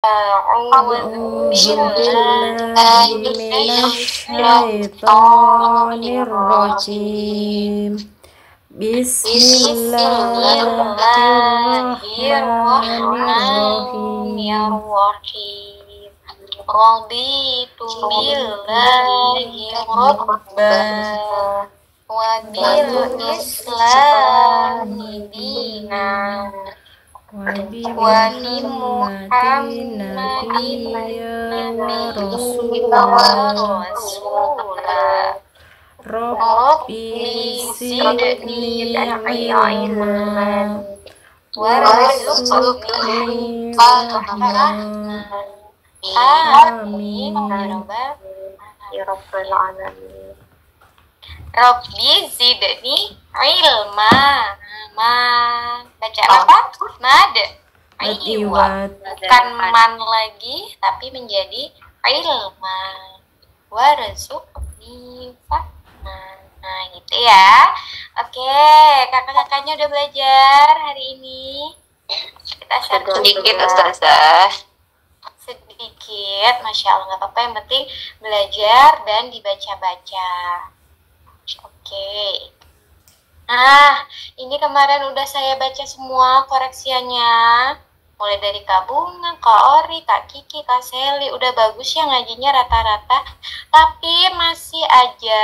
أعوذ أعوذ بالله بالله من من الشيطان الشيطان الرجيم. الرجيم. بسم بسم الله الله الرحمن الرحمن الرحيم. الرحيم. رضيت بالله ربا وبالإسلام دينا وبمحمد وبمحمد نبيا نبيا ورسولا. ورسولا. ربي ربي زدني زدني علما علما وارزقني وارزقني فهما. فهما. آمين آمين. يا رب العالمين. Rabbi zidni ilma. Ma baca apa? Mad. Iwa. Bukan man lagi tapi menjadi ilma. Warzuqni fahma. Nah, gitu ya. Oke, kakak-kakaknya udah belajar hari ini. Kita sedikit, Ustazah. Sedikit, Masya Allah, nggak apa-apa. Yang penting belajar dan dibaca-baca. Oke. Nah, ini kemarin udah saya baca semua koreksiannya. Mulai dari Kak Bunga, Kak Ori, Kak Kiki, Kak Seli. Udah bagus ya ngajinya rata-rata. Tapi masih aja.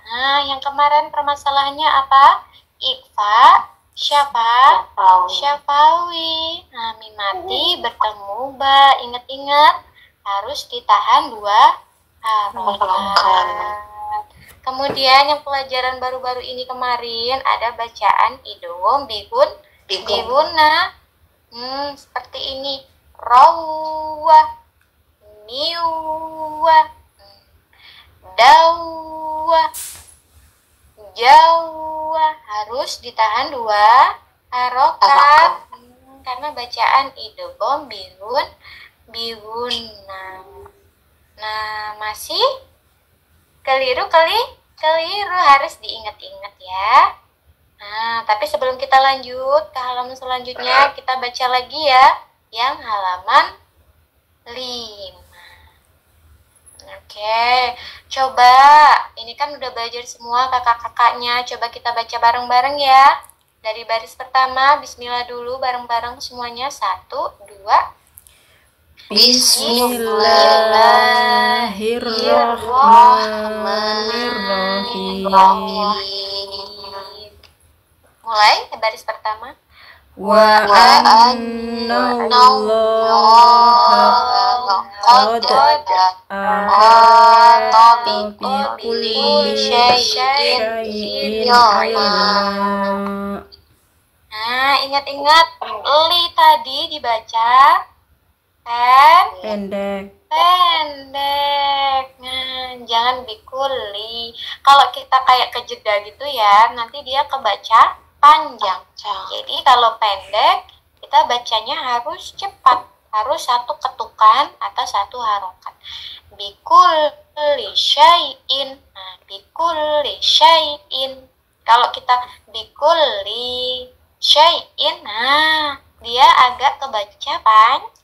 Nah, yang kemarin permasalahannya apa? Iqfa, Syafawi. Nah, mimati bertemu ba. Ingat-ingat harus ditahan dua harokat. Kemudian yang pelajaran baru-baru ini kemarin ada bacaan idom, bihuna. Seperti ini. Rawa, miwa, dawa, jawa. Harus ditahan dua harokat. Karena bacaan idom, bihuna. Nah, masih keliru harus diingat-ingat ya. Nah, tapi sebelum kita lanjut ke halaman selanjutnya, kita baca lagi ya yang halaman 5. Oke, coba ini kan udah belajar semua kakak-kakaknya. Coba kita baca bareng-bareng ya. Dari baris pertama, bismillah dulu bareng-bareng semuanya. 1, 2. Bismillahirrahmanirrahim. Mulai baris pertama. Wa annallaha qad ahata bikulli syai'in ilma. Nah, ingat-ingat li tadi dibaca Pendek. Nah, jangan bikuli. Kalau kita kayak kejeda gitu ya, nanti dia kebaca panjang. Jadi kalau pendek, kita bacanya harus cepat. Harus satu ketukan atau satu harokat. Bikuli syai'in. Nah, bikuli syai'in. Kalau kita bikuli syai'in, nah, dia agak kebaca panjang.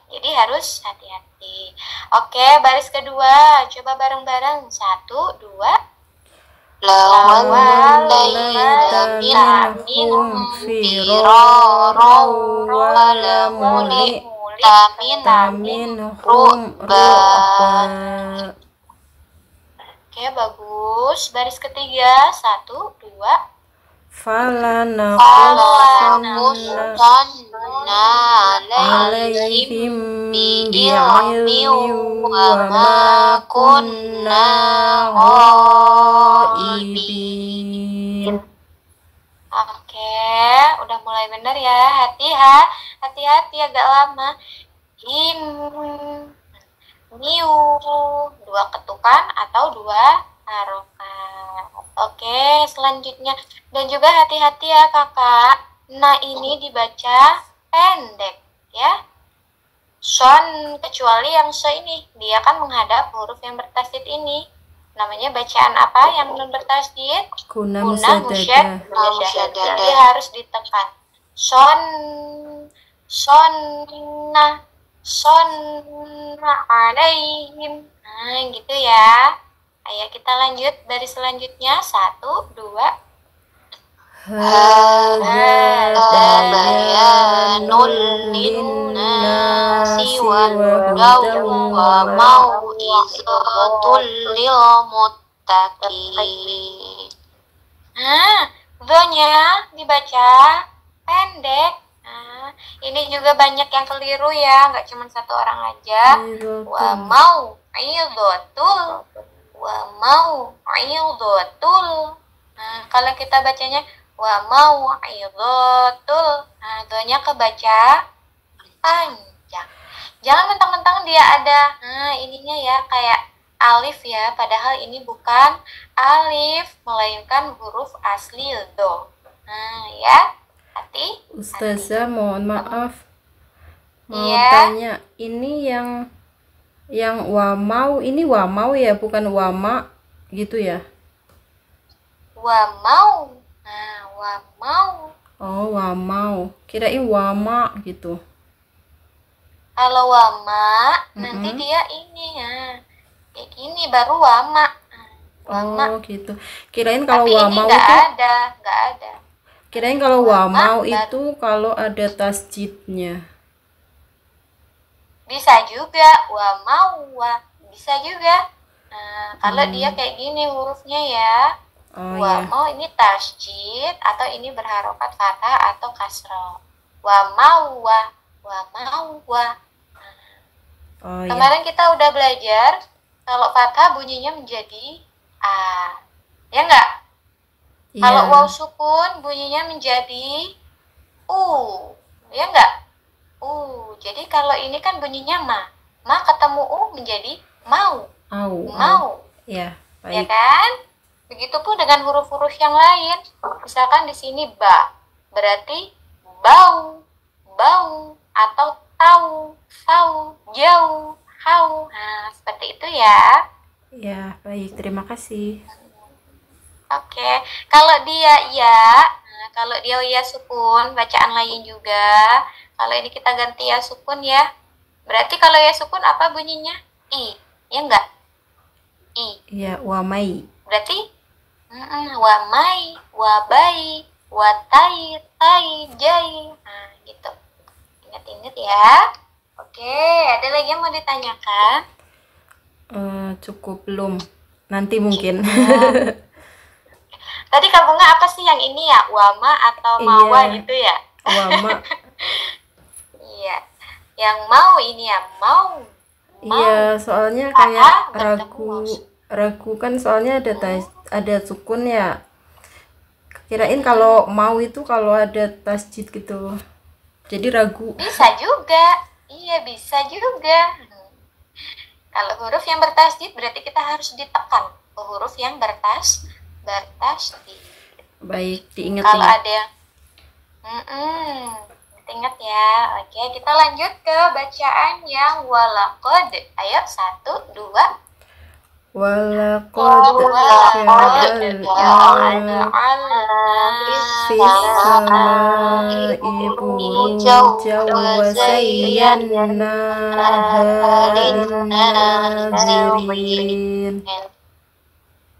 Jadi harus hati-hati. Oke, baris kedua. Coba bareng-bareng. 1, 2. Lawalaita minhum firara walamulita minhum ru'ba. Oke, bagus. Baris ketiga. 1, 2. Falanakussanna alaihim bi'ilmi wa ma kunna ghaibin. Oke, udah mulai benar ya. Hati-hati agak lama. Miu, 2 ketukan atau 2 harokat. Oke, selanjutnya. Dan juga hati-hati ya kakak. Nah, ini dibaca pendek ya. Son, kecuali yang so ini. Dia kan menghadap huruf yang bertasydid ini. Namanya bacaan apa yang non bertasydid? Guna musyaddadah. Jadi harus ditekan. Sonnah. sonna alaihim. Nah, gitu ya. Ayo kita lanjut dari selanjutnya. 1, 2. Hadza bayanul linnasi wa hudan wa mau'izatul lil muttaqin. Nah, do-nya dibaca pendek. Nah, ini juga banyak yang keliru ya, nggak cuma satu orang aja. Wa mau'izatul, wa mau'izatul. Nah, kalau kita bacanya wa mau'izatul, nah do-nya kebaca panjang. Jangan mentang-mentang dia ada ininya ya kayak alif ya, padahal ini bukan alif melainkan huruf asli do. Nah, ya. Hati. Ustazah, mohon maaf. Mau Iya. tanya, ini yang wamau ini wamau ya, bukan wama gitu ya? Wamau. Nah, wamau. Oh, wamau. Kirain wama gitu. Kalau wama, nanti dia ini ya. Kayak gini baru wama. Wama. Oh, gitu. Kirain kalau Tapi ini wamau nggak itu ada. kirain kalau wamau baru. itu kalau ada tasjidnya. Bisa juga wamau, bisa juga. Nah, kalau dia kayak gini hurufnya ya. Oh, Wamau ini tasjid atau ini berharokat fathah atau kasroh. Wamau, wamau. Oh, Kemarin kita udah belajar kalau fathah bunyinya menjadi a, ya enggak? iya. Kalau waw sukun bunyinya menjadi u, ya enggak? Jadi kalau ini kan bunyinya ma ketemu u menjadi mau. Mau. Ya, Ya baik. kan? Begitupun dengan huruf-huruf yang lain. Misalkan di sini ba, berarti bau, atau tahu, jauh, hau. Nah, seperti itu ya. Ya, baik. Terima kasih. Oke. Kalau dia ya, kalau dia ya sukun, bacaan lain juga. Kalau ini kita ganti ya sukun ya. Berarti kalau ya sukun apa bunyinya? I, ya enggak? I. Ya, wamai. Berarti wamai, wabai, watai, jai. Nah, gitu. Ingat-ingat ya. Oke, ada lagi yang mau ditanyakan? Cukup belum. Nanti mungkin. Tadi Kak Bunga apa sih yang ini ya? Wama atau mawa gitu ya? Wama. Iya. Yang mau ini ya, mau. Iya, soalnya kayak ragu kan soalnya ada sukun ya. Kirain kalau mau itu kalau ada tasjid gitu. Jadi ragu. Bisa juga. Iya, bisa juga. Kalau huruf yang bertasjid berarti kita harus ditekan. Huruf yang bertasjid. Baik, diingat. Kalau ada yang ingat ya. Oke, kita lanjut ke bacaan yang walaqad. Ayo, 1, 2. Walaqad ja'alna fis samai burujan wa zayyanaha lin-nazirin.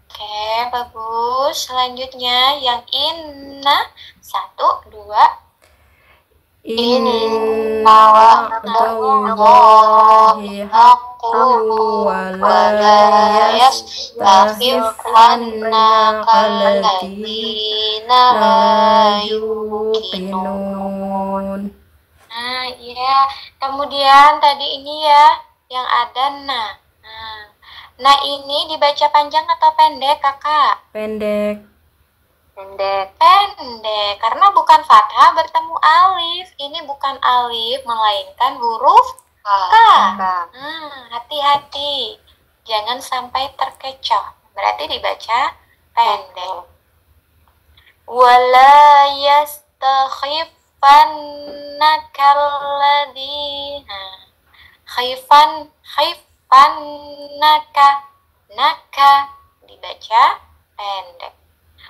Oke, bagus. Selanjutnya yang inna. 1, 2. Inna wa'dallahi haqqun wa la yastakhifannaka alladziina la yuqinun. Nah, iya. Kemudian tadi ini ya yang ada nah. Nah, ini dibaca panjang atau pendek, Kakak? Pendek. Karena bukan fathah bertemu alif. Ini bukan alif melainkan huruf K. Hati-hati, jangan sampai terkecoh. Berarti dibaca pendek. Wala yastakhifannaka alladziina naka dibaca pendek.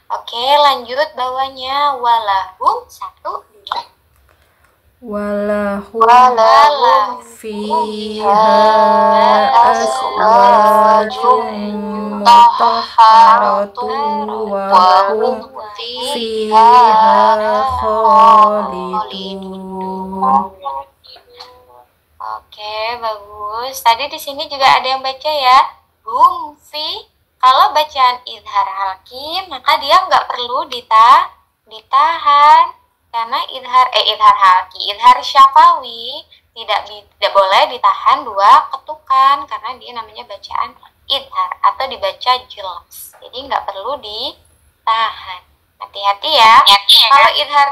Oke, lanjut bawahnya walahum. 1, 2. walahum fiha azwajum mutahharatun wa hum fiha khalidun. Oke, bagus. Tadi di sini juga ada yang baca ya. Humfi. Kalau bacaan idhar halki, maka dia nggak perlu ditahan. Karena idhar halki, idhar syafawi tidak boleh ditahan dua ketukan karena dia namanya bacaan idhar atau dibaca jelas. Jadi nggak perlu ditahan. Hati-hati ya. Kalau idhar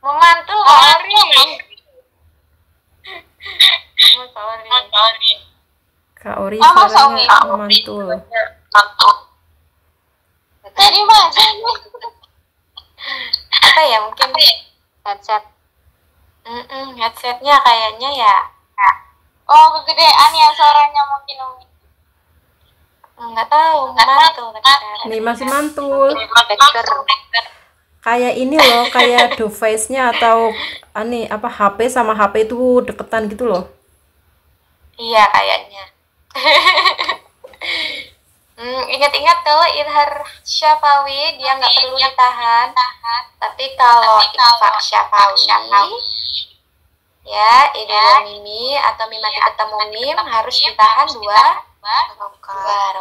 memantul Ori. Kak Ori suaranya memantul. Tadi mana? Apa ya, mungkin headset. Headsetnya kayaknya ya. Oh, kegedean ya suaranya mungkin. Nggak tahu, mantul. Nih masih mantul. Kayak ini loh, kayak device-nya atau apa HP sama HP itu deketan gitu loh. Iya kayaknya. Ingat-ingat kalau idhar syafawi dia nggak perlu ditahan. Tapi kalau ikhfa syafawi ya idgham mimi atau mim mati ketemu mim harus ditahan dua harokat.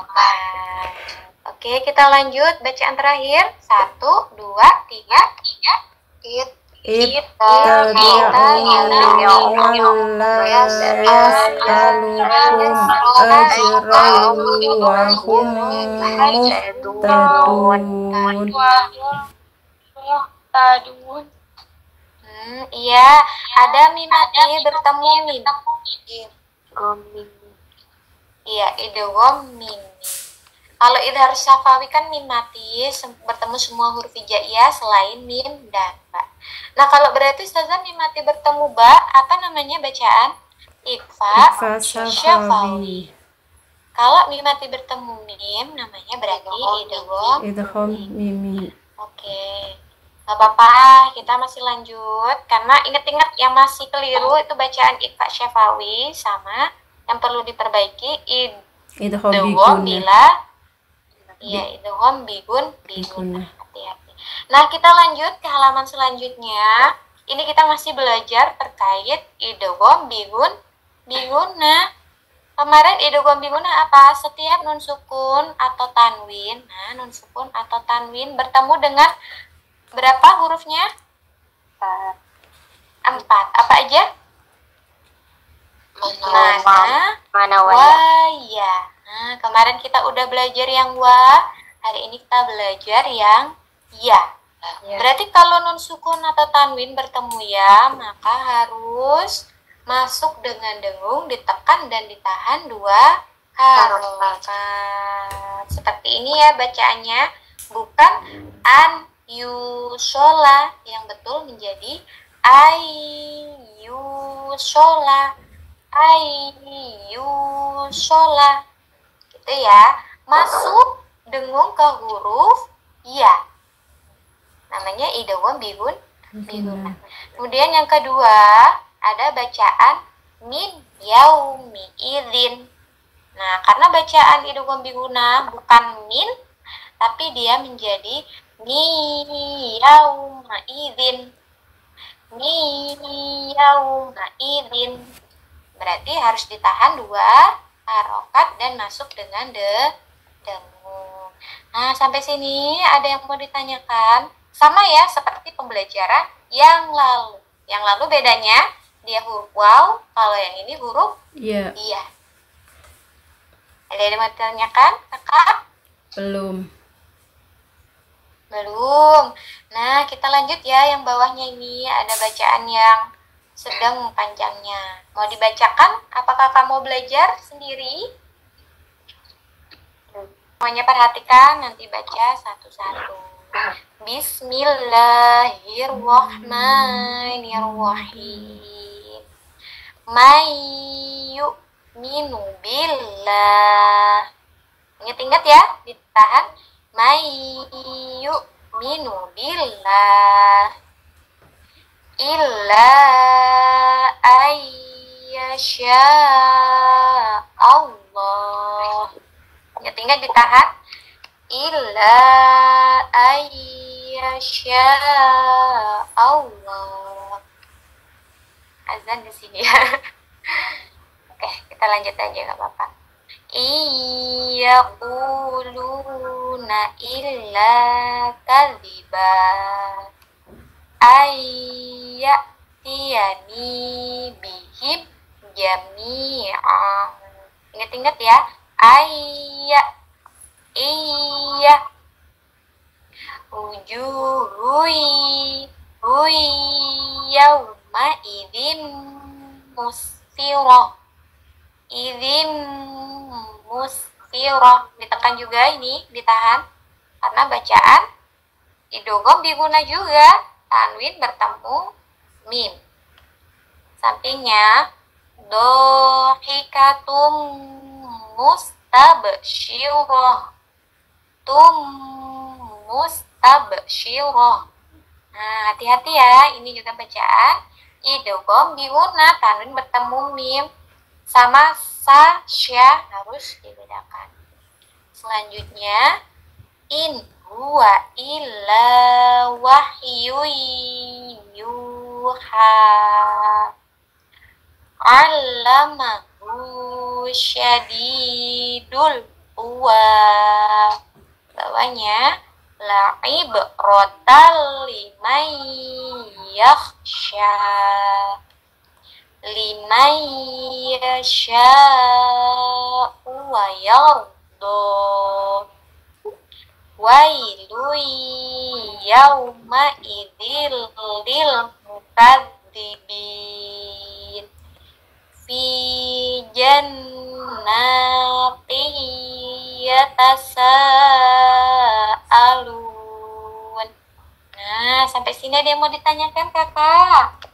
Oke, kita lanjut bacaan terakhir. 1, 2, 3. Iya, ada mimati bertemu mim. Iya, idgham mim. Kalau idhar syafawi kan mim mati bertemu semua huruf hijaiyah selain mim dan ba. Nah, kalau berarti Ustazah mim mati bertemu ba, apa namanya bacaan? Ikhfa syafawi. Kalau mim mati bertemu mim namanya berarti idgham mimi. Oke. Gak apa-apa, kita masih lanjut karena ingat-ingat yang masih keliru itu bacaan ikhfa syafawi sama yang perlu diperbaiki idgham bila iya, idgham bigun. Hati-hati. Nah, kita lanjut ke halaman selanjutnya. Ini kita masih belajar terkait idgham biguna. Kemarin idgham biguna apa? Setiap nun sukun atau tanwin. Nah, nun sukun atau tanwin bertemu dengan berapa hurufnya? 4. Apa aja? Mana waya. Nah, kemarin kita udah belajar yang wa, hari ini kita belajar yang ya. Berarti kalau nun sukun atau tanwin bertemu ya, maka harus masuk dengan dengung, ditekan dan ditahan dua harokat. Seperti ini ya bacaannya, bukan an yusola, yang betul menjadi ayyusola. Gitu ya, masuk dengung ke huruf ya, namanya idgham biguna. Kemudian yang kedua ada bacaan min yaumi idzin. Nah, karena bacaan idgham biguna bukan min tapi dia menjadi mi yauma idzin. Berarti harus ditahan dua harokat dan masuk dengan dengung. Nah, sampai sini ada yang mau ditanyakan? Sama ya seperti pembelajaran yang lalu. Yang lalu bedanya dia huruf waw, kalau yang ini huruf iya. Ada yang mau ditanyakan, Kakak? Belum. Nah, kita lanjut ya, yang bawahnya ini ada bacaan yang sedang panjangnya. Mau dibacakan? Apakah kamu belajar sendiri? Semuanya perhatikan, nanti baca satu-satu. Bismillahirrahmanirrahim. Mayyu'minu billah. Ingat-ingat ya, ditahan. Mayyu'minu billah. illa ayyasha Allah. Ingat-ingat ditahan. Illa ayyasha Allah. Azan di sini ya. Oke, kita lanjut aja, nggak apa-apa. Iyaquluna illa kadziba ayyatiyani bihim jami'a. Ingat-ingat ya. Iya hui yauma idzin musfirah. Idzin musfirah. Ditekan juga ini, ditahan. Karena bacaan idgham diguna juga. Tanwin bertemu mim. Sampingnya dohikatum mustabsyirah. Mustabsyirah. Nah, hati-hati ya, ini juga bacaan idgham diguna, tanwin bertemu mim. Sama sa, sya harus dibedakan. Selanjutnya, in huwa illa wahyu yuha. Allamahu syadidul quwa. Bawahnya la'ib rotal liman yakhsha. Liman yasha'u wa yardo. Wailu yauma idzil lil mukadzibin. Fi jannati yatasaalun. Nah, sampai sini ada yang mau ditanyakan, Kakak?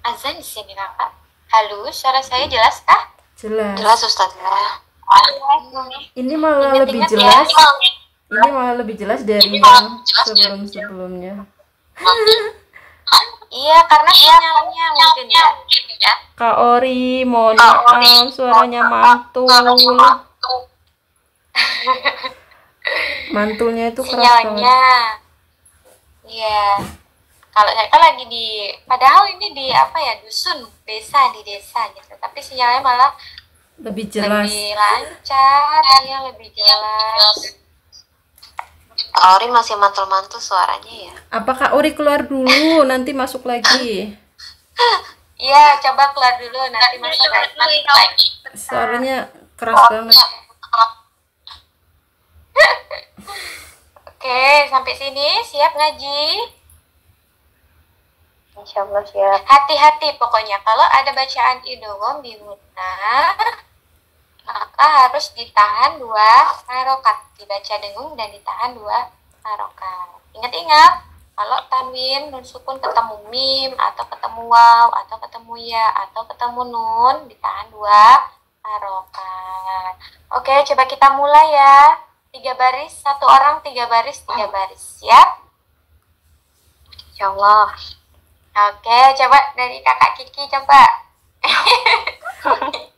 Azan di sini, Kakak. Halo, suara saya jelas kah? Jelas. Jelas, Ustazah. Ini malah lebih jelas. Ini malah lebih jelas dari yang sebelum-sebelumnya. Iya, karena sinyalnya mungkin ya. Kak Ori, mohon maaf, suaranya mantul. Mantulnya itu keras banget. Sinyalnya. Iya. Kalau saya kan lagi di, padahal ini di apa ya, dusun, desa, di desa gitu. Tapi sinyalnya malah lebih jelas. Lebih lancar, iya lebih jelas. Ori masih mantul-mantul suaranya ya. Apa Kak Ori keluar dulu, nanti masuk lagi? Iya, coba keluar dulu, nanti masuk lagi. Suaranya keras banget. Oke, sampai sini siap ngaji? Insya Allah siap. Hati-hati pokoknya, kalau ada bacaan idgham diguna, maka harus ditahan 2 harokat. Dibaca dengung dan ditahan 2 harokat. Ingat-ingat, kalau tanwin nun sukun ketemu mim, atau ketemu waw, atau ketemu ya, atau ketemu nun, ditahan 2 harokat. Oke, coba kita mulai ya. 3 baris, 1 orang 3 baris, 3 baris. Siap? Insya Allah. Oke, coba dari kakak Kiki coba.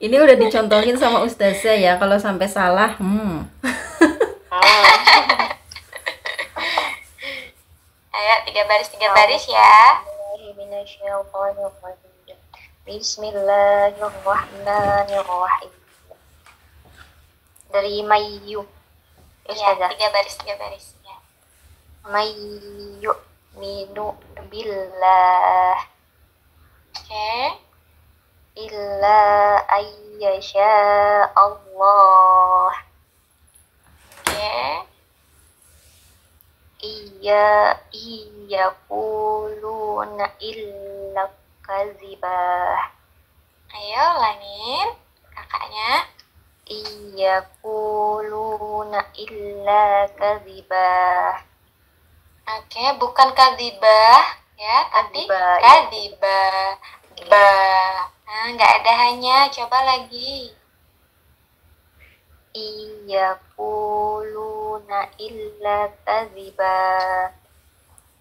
Ini udah dicontohin sama Ustazah ya, kalau sampai salah, Ayo 3 baris 3 baris ya. Bismillahirrahmanirrahim. Dari Mayu. Ya, 3 baris 3 baris ya. Mayu minu billah. Oke. Illa ayyasha Allah. Oke. Yaquluna illa kadzibah. Ayo ulangin kakaknya. Yaquluna illa kadzibah. Oke, bukan kadibah ya, tapi kadibah. Ba. Nah, nggak ada hanya. Coba lagi. yaquluna illa kadziba.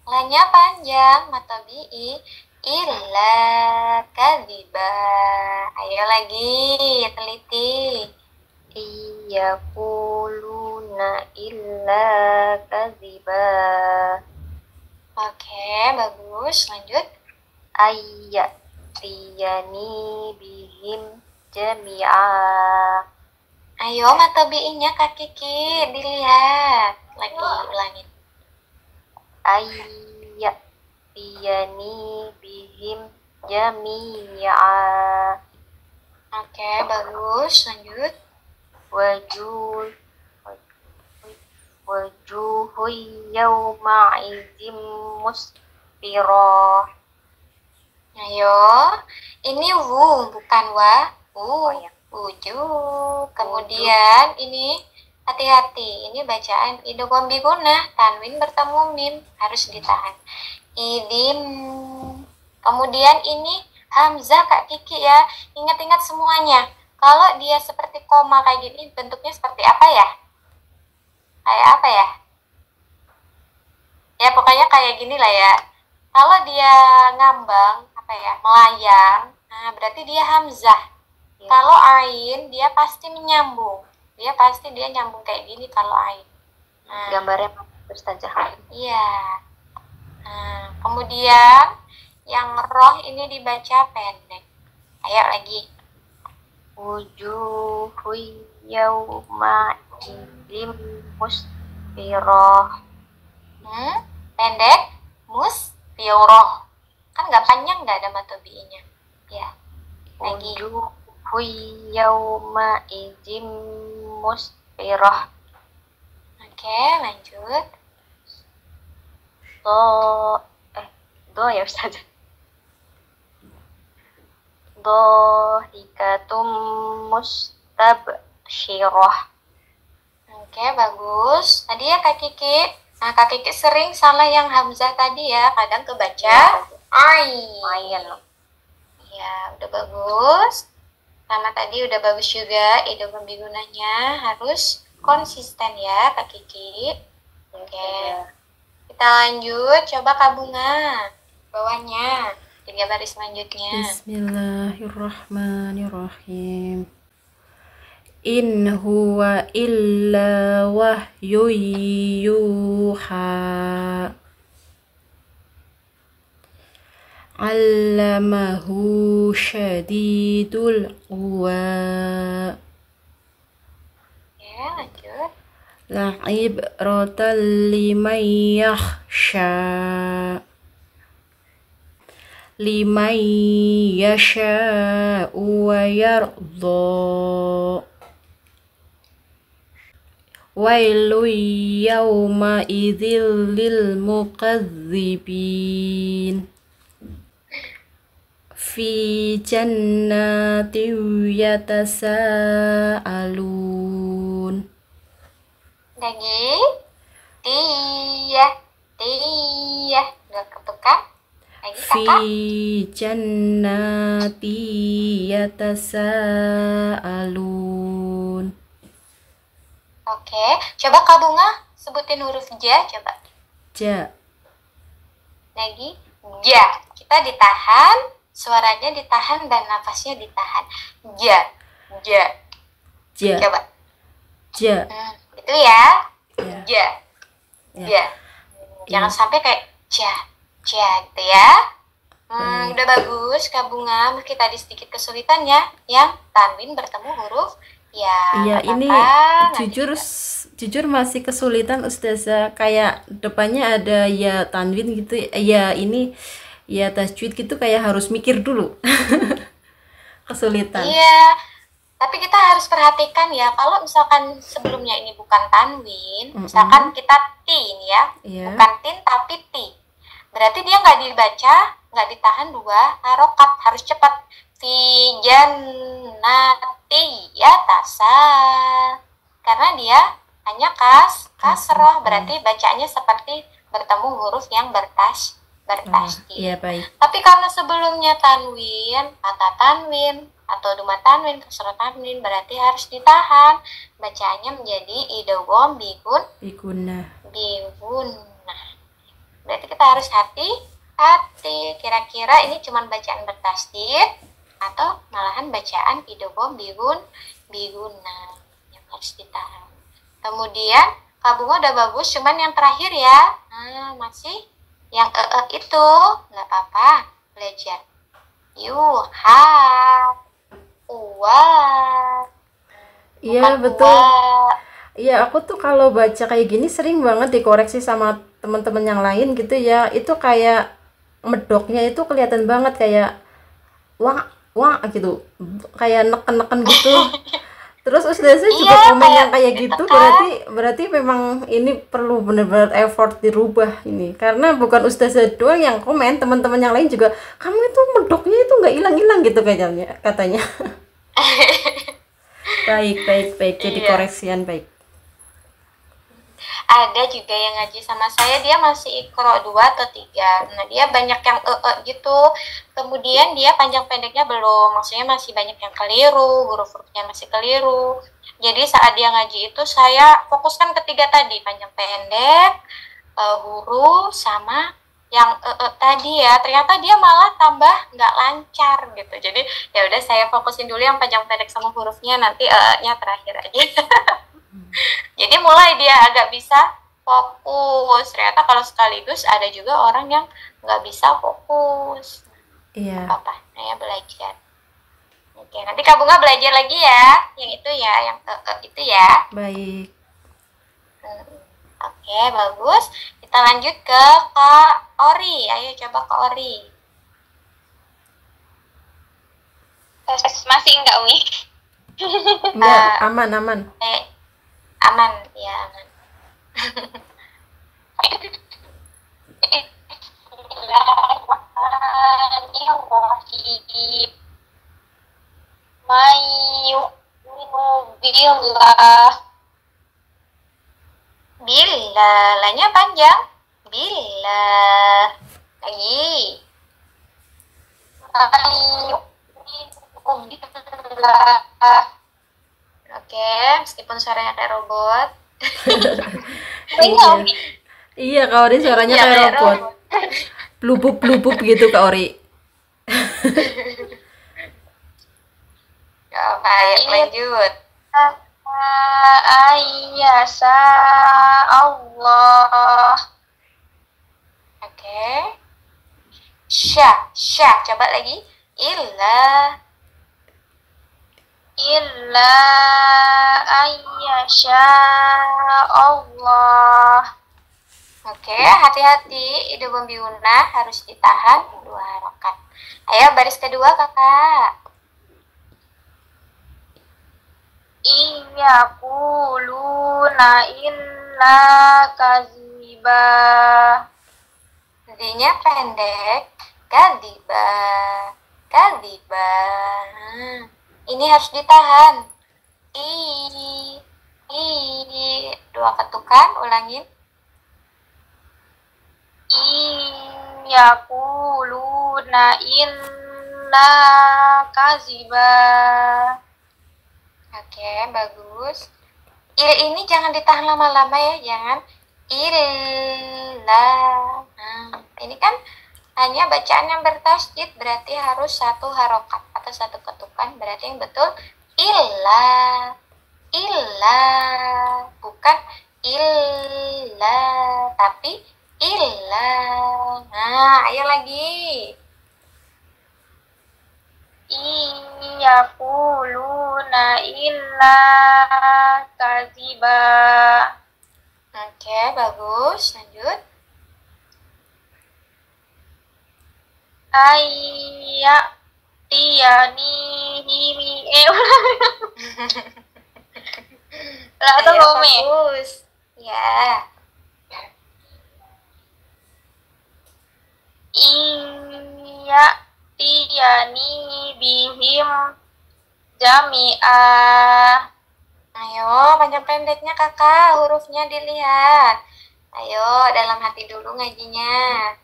Lanya panjang, matabi'i. Illa kadziba. Ayo lagi, teliti. Yaquluna illa kadziba. Oke, bagus. Lanjut. Ayyatiyani bihim jami'a. Ayo matabi'inya Kak Kiki, dilihat. Lagi ulangin. Ayyatiyani bihim jami'a. Oke, bagus. Lanjut. Wujuhu yawma idzim musfirah. Ayo, ini bukan wa. Ya. Wujud. Kemudian ini hati-hati. Ini bacaan idgham bigunah, tanwin bertemu mim, harus ditahan. Idim. Kemudian ini hamzah Kak Kiki ya. Ingat-ingat semuanya. Kalau dia seperti koma kayak gini, bentuknya seperti apa ya? Kayak apa ya? Ya pokoknya kayak gini lah ya. Kalau dia ngambang, apa ya, melayang, nah berarti dia hamzah. Ya. Kalau ain, dia pasti menyambung. Dia nyambung kayak gini kalau ain. Nah, Gambarnya Ustazah. iya. Nah, kemudian yang roh ini dibaca pendek. Ayo lagi. Wujuhu yawma idzim musfirah. Pendek, musfiroh. Kan nggak panjang, nggak ada matobi'inya. Ya. Lagi. Wujuhu yawma idzim musfirah. Oke, lanjut. Do ya Ustaz. Dhahikatum mustabsyirah. Oke, bagus. Tadi ya Kak Kiki. Nah, Kak Kiki sering salah yang hamzah tadi ya. Kadang kebaca ain. Ya, udah bagus. Sama tadi udah bagus juga. Idgham bigunahnya harus konsisten ya Kak Kiki. Oke. Kita lanjut. Coba Kak Bunga. Bawahnya. 3 baris selanjutnya. Bismillahirrahmanirrahim. In huwa illa wahyu yuha. Allamahu syadidul quwa. Ya, lanjut. La'ibratan liman yakhsha. Liman yasha'u wa yardha. Wailu yawma idzil lil mukazzibin. Fi jannatin yatasaalun. Lagi. Tiyah. Nggak ketukar. Lagi Fi kakak. jannati yatasaalun. Oke. Coba Kak Bunga sebutin huruf ja. Coba. Ja. Lagi. Ja. Kita ditahan. Suaranya ditahan dan nafasnya ditahan. Ja. Ja. Coba. Ja. Itu ya. Ya. Ja. Ya. Ja. Jangan sampai kayak ja gitu ya. Udah bagus Kak Bunga, meski tadi sedikit kesulitan ya, yang tanwin bertemu huruf ya. Iya, ini apa-apa, jujur masih kesulitan Ustazah, kayak depannya ada ya tanwin gitu ya, ini ya tajwid gitu, kayak harus mikir dulu. Kesulitan. Iya, tapi kita harus perhatikan ya, kalau misalkan sebelumnya ini bukan tanwin, misalkan kita tin ya, Iya. bukan tin tapi ti, berarti dia nggak dibaca, nggak ditahan 2 harokat, harus cepat. Fi jannati yatasal, karena dia hanya kasroh, berarti bacanya seperti bertemu huruf yang bertasydid. Iya, baik. Tapi karena sebelumnya tanwin, kata tanwin atau duma tanwin, kasroh tanwin, berarti harus ditahan. Bacaannya menjadi idgham Biguna. bigunah. Berarti kita harus hati-hati. Kira-kira ini cuma bacaan bertasydid atau malahan bacaan idgham biguna yang harus ditahan. Kemudian Kak Bunga udah bagus, cuman yang terakhir ya. Masih yang itu nggak apa-apa, belajar. Yuha, uwa. Iya betul. Iya, aku tuh kalau baca kayak gini sering banget dikoreksi sama teman-teman yang lain gitu ya. Itu kayak medoknya itu kelihatan banget kayak wah wah gitu, kayak neken-neken gitu. Terus ustaznya juga Iya, komen yang kayak gitu gitu, kan. berarti memang ini perlu benar-benar effort dirubah ini, karena bukan ustazah doang yang komen, teman-teman yang lain juga, kamu itu medoknya itu nggak hilang-hilang gitu katanya. Baik, jadi Iya. koreksian baik. Ada juga yang ngaji sama saya, dia masih Iqra 2 atau 3. Nah, dia banyak yang gitu. Kemudian dia panjang pendeknya belum, maksudnya masih banyak yang keliru, huruf-hurufnya masih keliru. Jadi saat dia ngaji itu saya fokuskan ketiga tadi, panjang pendek, huruf sama yang tadi ya. Ternyata dia malah tambah nggak lancar gitu. Jadi ya udah saya fokusin dulu yang panjang pendek sama hurufnya, nanti nya terakhir aja. Jadi mulai dia agak bisa fokus. Ternyata kalau sekaligus ada juga orang yang nggak bisa fokus. Iya. Apa? Saya belajar. Oke, nanti Kak Bunga belajar lagi ya. Yang itu ya, yang itu ya. Baik. Oke, bagus. Kita lanjut ke Kak Ori. Ayo coba Kak Ori. Masih enggak, Umi? Enggak, aman. Aman, ya aman. Bila, lanya panjang. Bila. Lagi. Oke, meskipun suaranya kayak robot. Iya. Iya, Kak Ori suaranya Iya, kayak robot. Blubub gitu Kak Ori. Ya, baik, lanjut. Ayyasa Allah. Oke. Syah, coba lagi. Illa ayyasha Allah. Oke, hati-hati, idgham bigunah harus ditahan 2 harokat. Ayo baris kedua Kakak. Iyaquluna illa kaziba. D-nya pendek, kadiba. Ini harus ditahan. I 2 ketukan, ulangin. Iyaquluna illa kaziba. Oke, bagus. Il ini jangan ditahan lama-lama ya, jangan. Illa. Ini kan hanya bacaan yang bertasydid, berarti harus 1 harokat atau 1 ketukan, berarti yang betul illa, bukan illa, tapi illa. Nah, ayo lagi. Iyaquluna illa kaziba. Oke, bagus. Lanjut. Lah Ayo, atau Umi? bagus. Ya. Iyaqtiyani bihim jami'a. Ayo, panjang pendeknya Kakak, hurufnya dilihat. Ayo, dalam hati dulu ngajinya.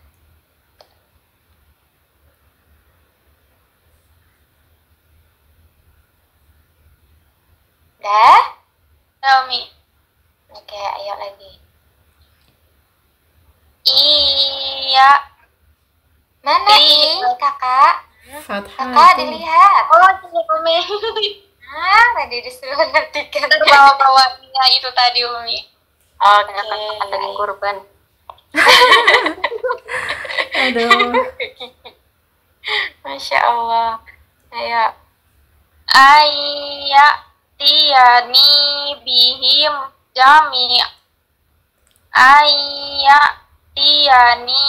Udah? Ya, Umi. Oke, ayo lagi. Iya. Mana kakak? Fathah Kakak itu. dilihat. Oh, ini Umi. Tadi disuruh menghentikan. Terbawa-bawanya itu tadi, Umi. Oke. Tadi kurban. Aduh. Masya Allah. Ayo. Ayya tiyani bihim jami. Ayya tiyani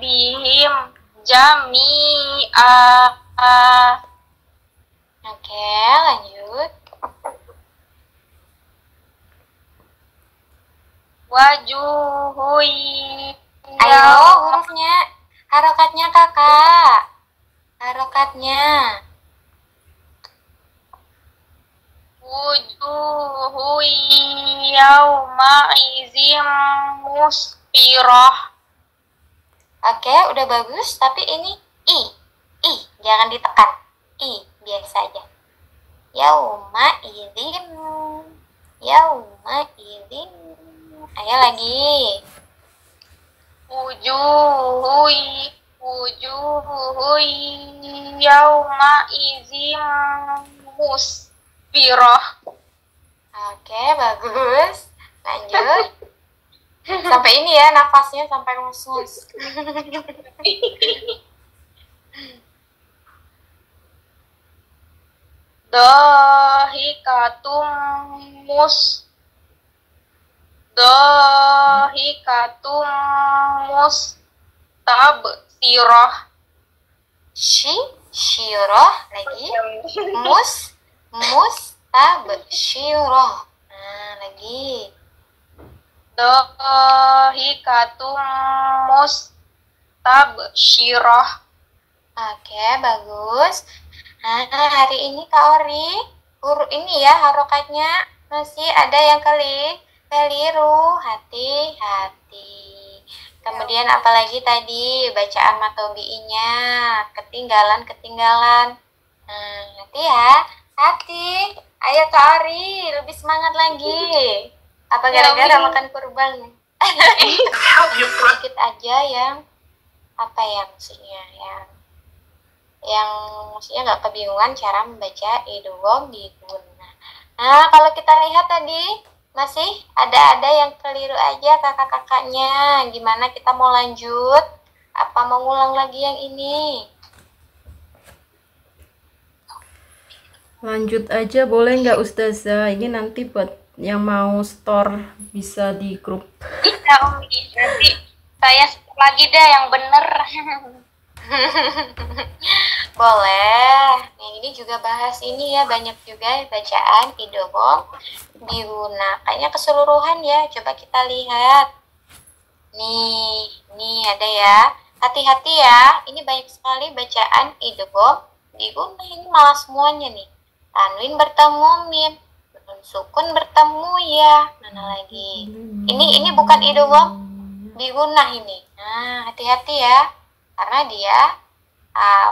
bihim jami'a. Oke, lanjut. Wajuhui. Ayo hurufnya. Harokatnya kakak. Harokatnya. Wujuhui yauma izim musfirah. Oke, udah bagus. Tapi ini I. Jangan ditekan. I, biasa aja. Yauma idzin. Yauma idzin. Ayo lagi. Wujuhui yauma izim musfirah. Oke, bagus. Lanjut. Sampai ini ya, nafasnya sampai ngus-ngus. Dahikatum mustabsirah. Syirah lagi. Mustabsyirah. Nah, lagi. Dahikatum mustabsyirah. Oke, bagus. Nah, hari ini Kak Ori, huruf ini ya harokatnya masih ada yang keliru. Hati-hati. Kemudian apalagi tadi bacaan matobi'inya ketinggalan. Hati ya, hati. Ayo Kak Ori, lebih semangat lagi. Apa gara-gara makan kurban? Sedikit aja yang apa ya maksudnya yang maksudnya nggak kebingungan cara membaca idgham bi gunnah. Nah, kalau kita lihat tadi masih ada yang keliru aja kakak-kakaknya. Gimana kita mau lanjut? Apa mau ngulang lagi yang ini? Lanjut aja boleh nggak Ustazah? Ini nanti buat yang mau store bisa di grup. Iya, Umi. Nanti saya lagi deh yang bener. Boleh. Yang ini juga bahas ini ya, banyak juga bacaan idgham diguna. Kayaknya keseluruhan ya. Coba kita lihat. Nih ada ya. Hati-hati ya. Ini banyak sekali bacaan idgham diguna. Ini malah semuanya nih. Tanwin bertemu mim, nun sukun bertemu ya. Mana lagi? Ini bukan idgham diguna ini. Nah, hati-hati ya. Karena dia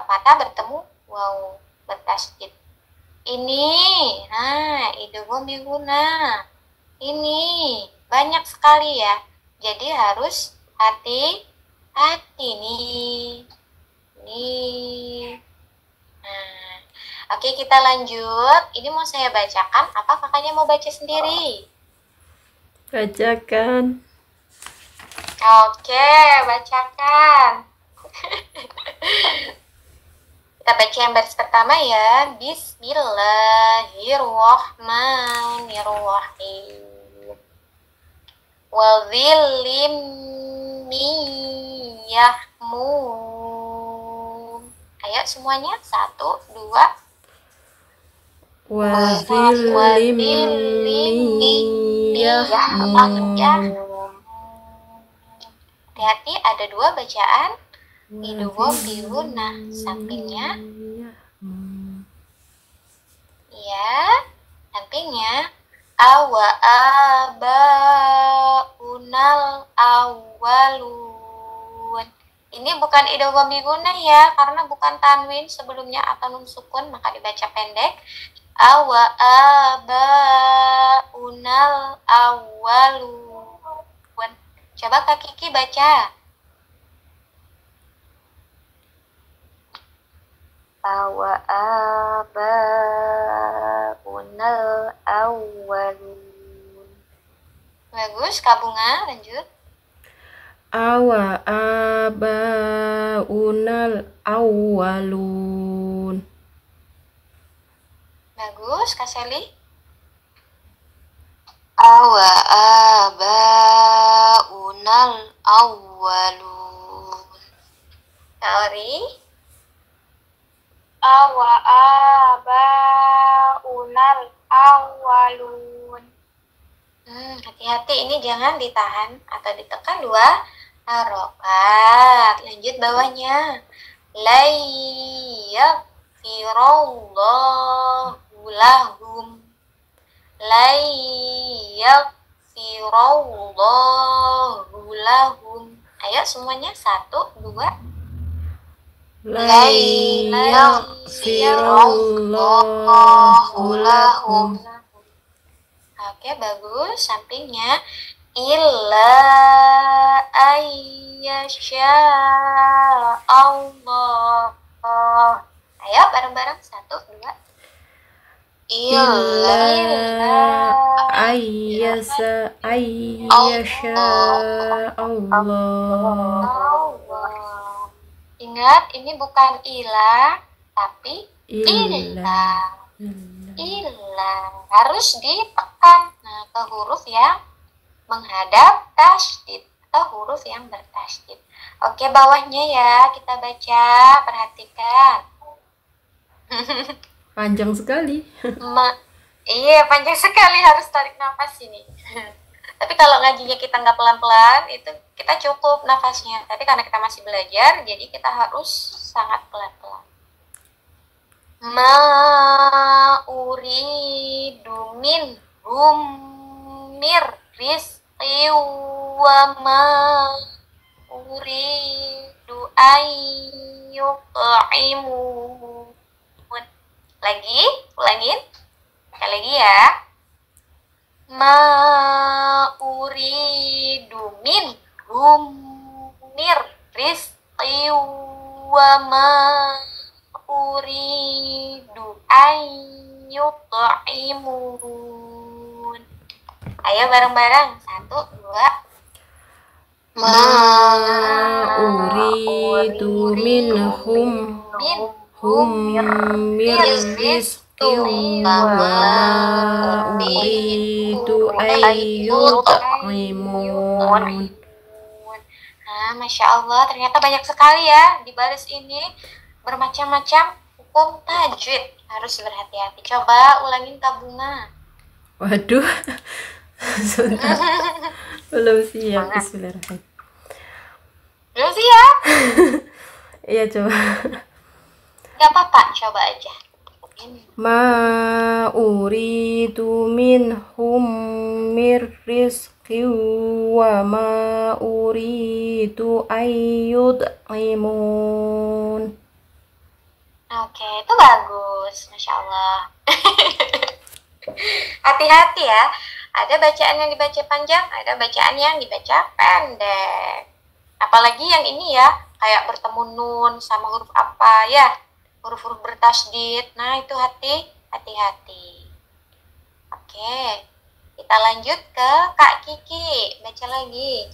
fathah bertemu waw bertasydid. Ini, idgham diguna. Ini banyak sekali ya. Jadi harus hati-hati nih. Nah, oke kita lanjut. Ini mau saya bacakan. Apa kakaknya mau baca sendiri? Bacakan. Oke, bacakan. Kita baca yang baris pertama ya. Bismillahirrahmanirrahim. Wa dhillim min yahmum. Ayo semuanya, 1, 2. Wa dhillim min yahmum. Hati-hati, ada 2 bacaan idgham diguna. Sampingnya ya, sampingnya awa abaunal awalun. Ini bukan idgham diguna ya, karena bukan tanwin sebelumnya atau nun sukun, maka dibaca pendek. Awa abaunal awwalun. Coba Kak Kiki baca. Awa abaunal awwalun. Bagus, Kak Bunga, lanjut. Awa abaunal awwalun. Bagus, Kak Seli. Awa abaunal awwalun. Kak Ori. Awa abaunal awwalun. Hati-hati, ini jangan ditahan atau ditekan 2 harokat. Lanjut bawahnya. Layaghfirallahu lahum. Layaghfirallahu lahum. Ayo semuanya, 1, 2. Layaghfirallahu lahum. Oke, bagus. Sampingnya. Illa ayyasha Allah. Ayo bareng-bareng, 1, 2. Illa ayyasha Allah. Ingat, ini bukan ilah, tapi Illa. ilah. Harus ditekan. Nah, ke huruf yang menghadap tasydid atau huruf yang bertasydid. Oke, bawahnya ya kita baca, perhatikan. Panjang sekali. Iya, panjang sekali, harus tarik nafas ini. Tapi kalau ngajinya kita nggak pelan-pelan, itu kita cukup nafasnya. Tapi karena kita masih belajar, jadi kita harus sangat pelan-pelan. Ma uridu minhum mir rizqi wa ma uridu ayyut'imun. Lagi, ulangin. Sekali lagi ya. Ma uridu minhum mir rizqi wa ma uridu ayyut'imun. Ayo bareng-bareng, 1, 2. Ma uridu minhum mir rizqi wa ma uridu ayyut'imun. Nah, Masya Allah, ternyata banyak sekali ya di baris ini. Bermacam-macam hukum tajwid. Harus berhati-hati. Coba ulangin Kak Bunga. Waduh. Sudah. Belum siap. Bismillahirrahmanirrahim. Belum siap? Iya, coba. Gak apa-apa, coba aja. Ma uridu minhum mir rizqi wa ma uridu ayyut'imun. Oke, itu bagus. Masya Allah. Hati-hati ya. Ada bacaan yang dibaca panjang, ada bacaan yang dibaca pendek. Apalagi yang ini ya, kayak bertemu nun sama huruf apa ya, huruf-huruf bertasydid. Nah, itu hati-hati. Oke, kita lanjut ke Kak Kiki. Baca lagi.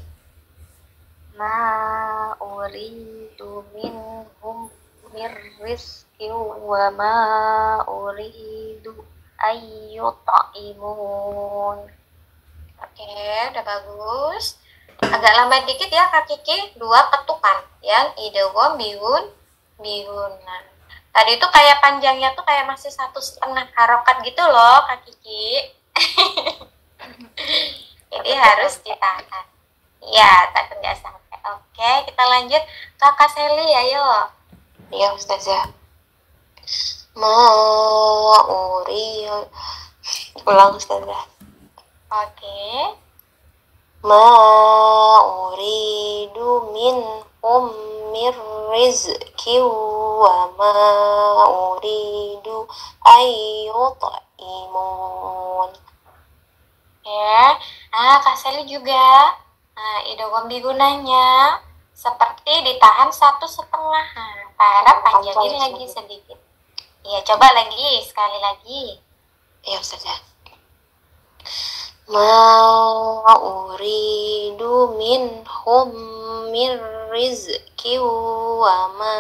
Ma uridu minhum mir rizqi wa ma uridu ayyut'imun. Oke, udah bagus. Agak lambat dikit ya Kak Kiki, 2 ketukan yang idgham bihunan. Tadi itu kayak panjangnya tuh kayak masih 1,5 harokat gitu loh Kak Kiki. Jadi harus ditahan. Iya, takut nggak sampai. Oke, kita lanjut. Kakak Seli, ayo. Iya, Ustazah. Ulang, Ustazah. Oke. Ma uridu minhum mir rizqi wa ma uridu ayyut'imun. Ya, Kak Seli juga. Idgham digunanya seperti ditahan 1,5. Para panjangin lagi sedikit. Ya, coba lagi, sekali lagi. Ya, Ustazah. Ma uridu minhum min rizqi wa ma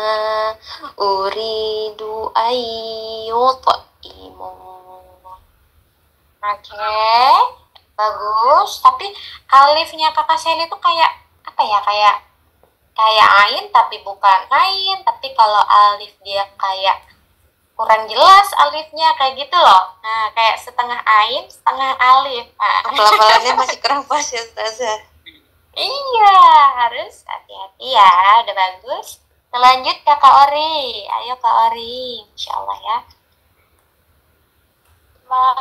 uridu ayyut'imun. Oke, bagus. Tapi alifnya Kakak Seli itu kayak apa ya? Kayak ain tapi bukan ain. Tapi kalau alif dia kayak kurang jelas alifnya kayak gitu loh. Nah, kayak setengah ain, setengah alif. Pelafalannya masih kurang pas ya, Ustazah. Iya, harus hati-hati ya. Udah bagus. Selanjut ke Kak Ori. Ayo Kak Ori, Insya Allah ya. Ma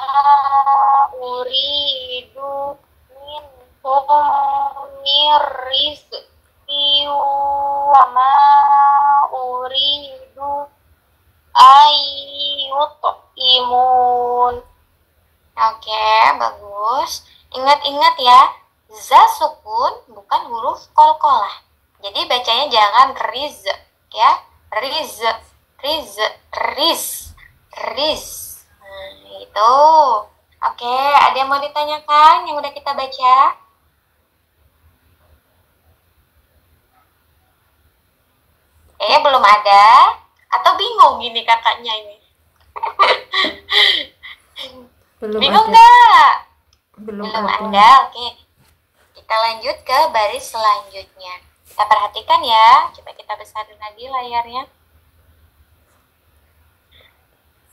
uridu minhum min rizqi wa ma uridu ayyut'imun. Oke, bagus. Ingat-ingat ya, za sukun bukan huruf qalqalah. Jadi bacanya jangan riz, ya. Riz, riz, riz, riz. Nah, itu. Oke, ada yang mau ditanyakan yang udah kita baca? Belum ada? Atau bingung gini kakaknya ini? Belum Bingung ada. nggak? Belum Belum ada. ada, oke. Kita lanjut ke baris selanjutnya. Kita perhatikan ya. Coba kita besarin lagi layarnya.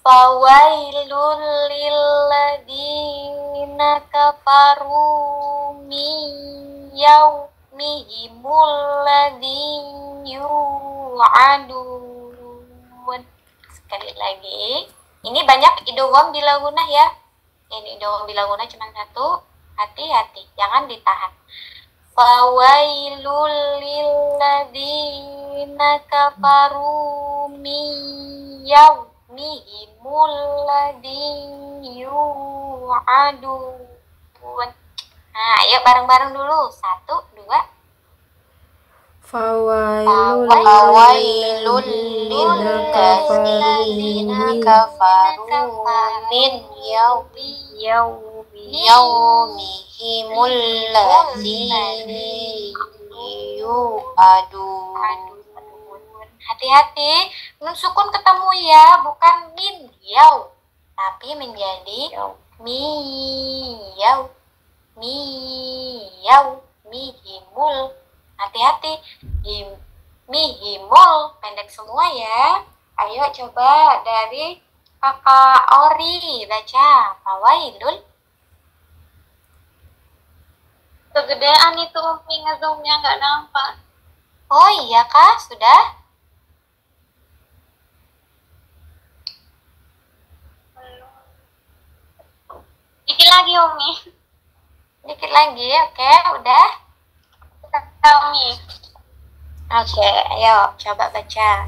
Fawailul lilladzina kafaru min yaumihimul ladzi yu'adun. Sekali lagi. Ini banyak idgham bila gunah ya. Ini idgham bila gunah cuma satu. Hati-hati, jangan ditahan. Fawailul lilladzina kafaru min yaumihimul ladzi yu'adun. Nah, ayo bareng-bareng dulu. 1, 2. Fawailul lilladzina kafaru min yaumihimul ladzi yu'adun. Hati-hati, nun sukun ketemu ya, bukan min yau, tapi menjadi miyau, miyau, mihimul. Hati-hati, mihimul pendek semua ya. Ayo coba dari Kakak Ori baca fawailul. Kegedean itu Umi ngezoomnya nggak nampak. Oh iya kah, sudah? Dikit lagi Umi. Dikit lagi, oke, udah. Umi. Oke, ayo coba baca.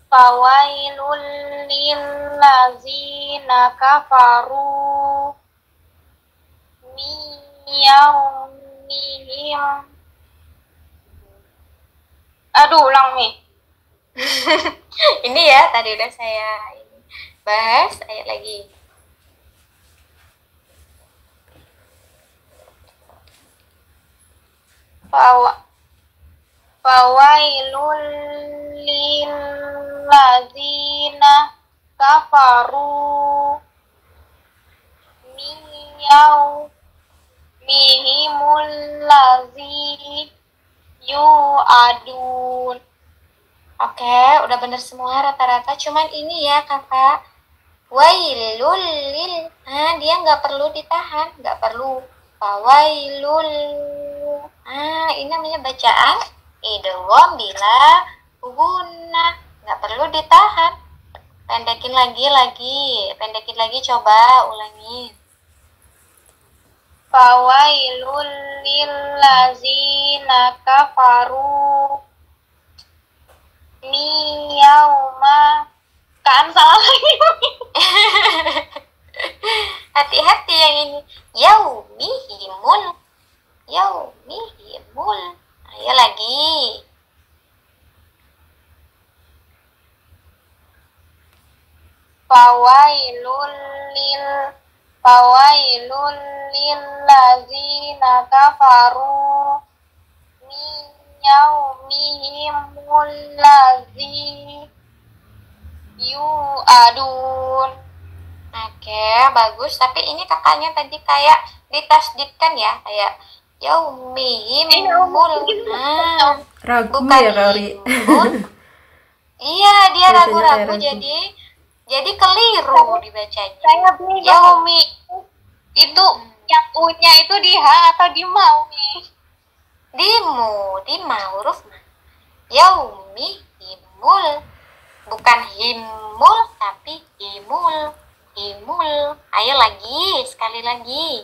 Fawailul lilladzina kafaru min yaumihim. Aduh, ulang nih. Ini ya, tadi udah saya bahas, ayo lagi. Fawailul lilladzina kafaru min yaumihimul ladzi yu'adun. Oke, udah bener semua rata-rata. Cuman ini ya kakak, wailul lil. Nah, dia nggak perlu ditahan, nggak perlu. Fawailul. Nah, ini namanya bacaan idgham bila gunah, nggak perlu ditahan. Pendekin lagi, pendekin lagi, coba ulangin. Fawailul lillazina kafaru yauma. Kan salah lagi. Hati-hati yang ini. Yaumihimul. Yaumihimul. Ayo lagi. Fawailul lillazina kafaru min yaumihimul ladzi yu'adun. Oke, bagus. Tapi ini kakaknya tadi kayak ditasdidkan ya, kayak yaumihimul. Nah, Ragu bukan ya Kak Ori. himun. Iya, dia Biasanya ragu-ragu kayak ragu. jadi keliru dibacanya. Saya bingung. Yaumi. Itu yang U-nya itu di H atau di mau nih? Dima huruf ma. Yaumihimul. Bukan himul tapi himul. Ayo lagi, sekali lagi.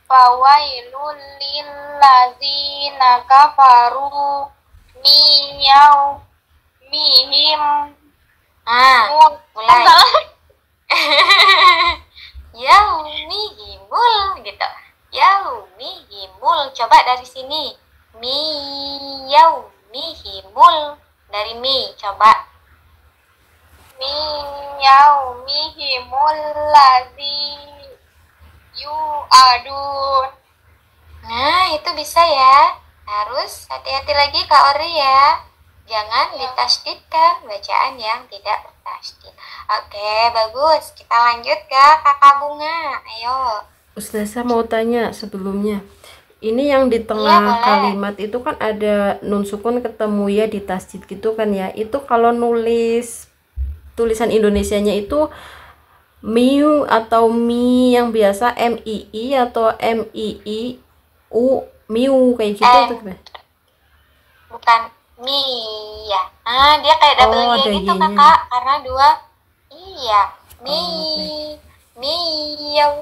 Fawailul lillazina kafaru min yaumihim. Mulai. Yaumihimul gitu. Yaumihimul. Coba dari sini. Yaumihimul. Dari mi, coba. Min yaumihimul ladzi yu'adun. Nah, itu bisa ya. Harus hati-hati lagi Kak Ori ya. Jangan ditasdidkan bacaan yang tidak bertasdid. Oke, bagus. Kita lanjut ke Kakak Bunga. Ayo. Ustazah mau tanya sebelumnya. Ini yang di Iya, tengah boleh. kalimat itu kan ada nun sukun ketemu ya di tasdid gitu kan ya. Itu kalau nulis tulisan Indonesianya itu miu atau mi yang biasa MII atau MII U miu kayak gitu tuh. Bukan mi ya. Dia kayak double Oh, Y ada gitu Y-nya. Kakak, karena dua. Iya. Mi, Oh, mi, yau,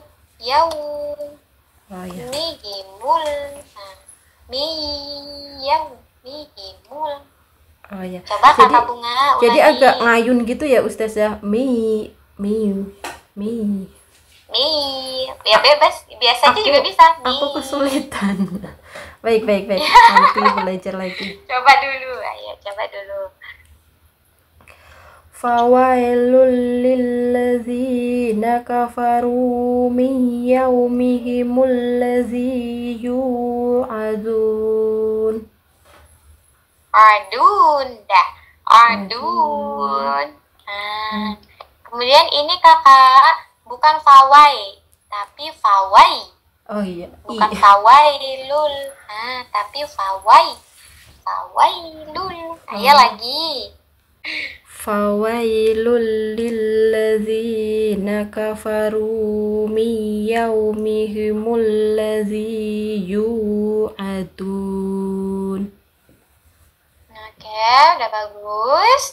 Oh ya. mi himul. Mi, yau, mi himul. Oh ya. Coba Jadi Kakak Bunga jadi ulangi. agak ngayun gitu ya Ustazah. Mi. Mi, ya bebas, biasa aja juga bisa. Mi. Aku kesulitan. Baik. Nanti belajar lagi. Coba dulu, ayo coba dulu. Fawailul lillazina kafaru min yaumihimul ladzi yu'adun. Adun, dah. Adun. Kemudian ini Kakak bukan fawai, tapi fawai. Oh iya. Bukan fawailul. Tapi fawai. Fawailul. Ayo lagi. Fawailul lillazina kafaru min yaumihimul ladzi yu'adun. Oke, udah bagus.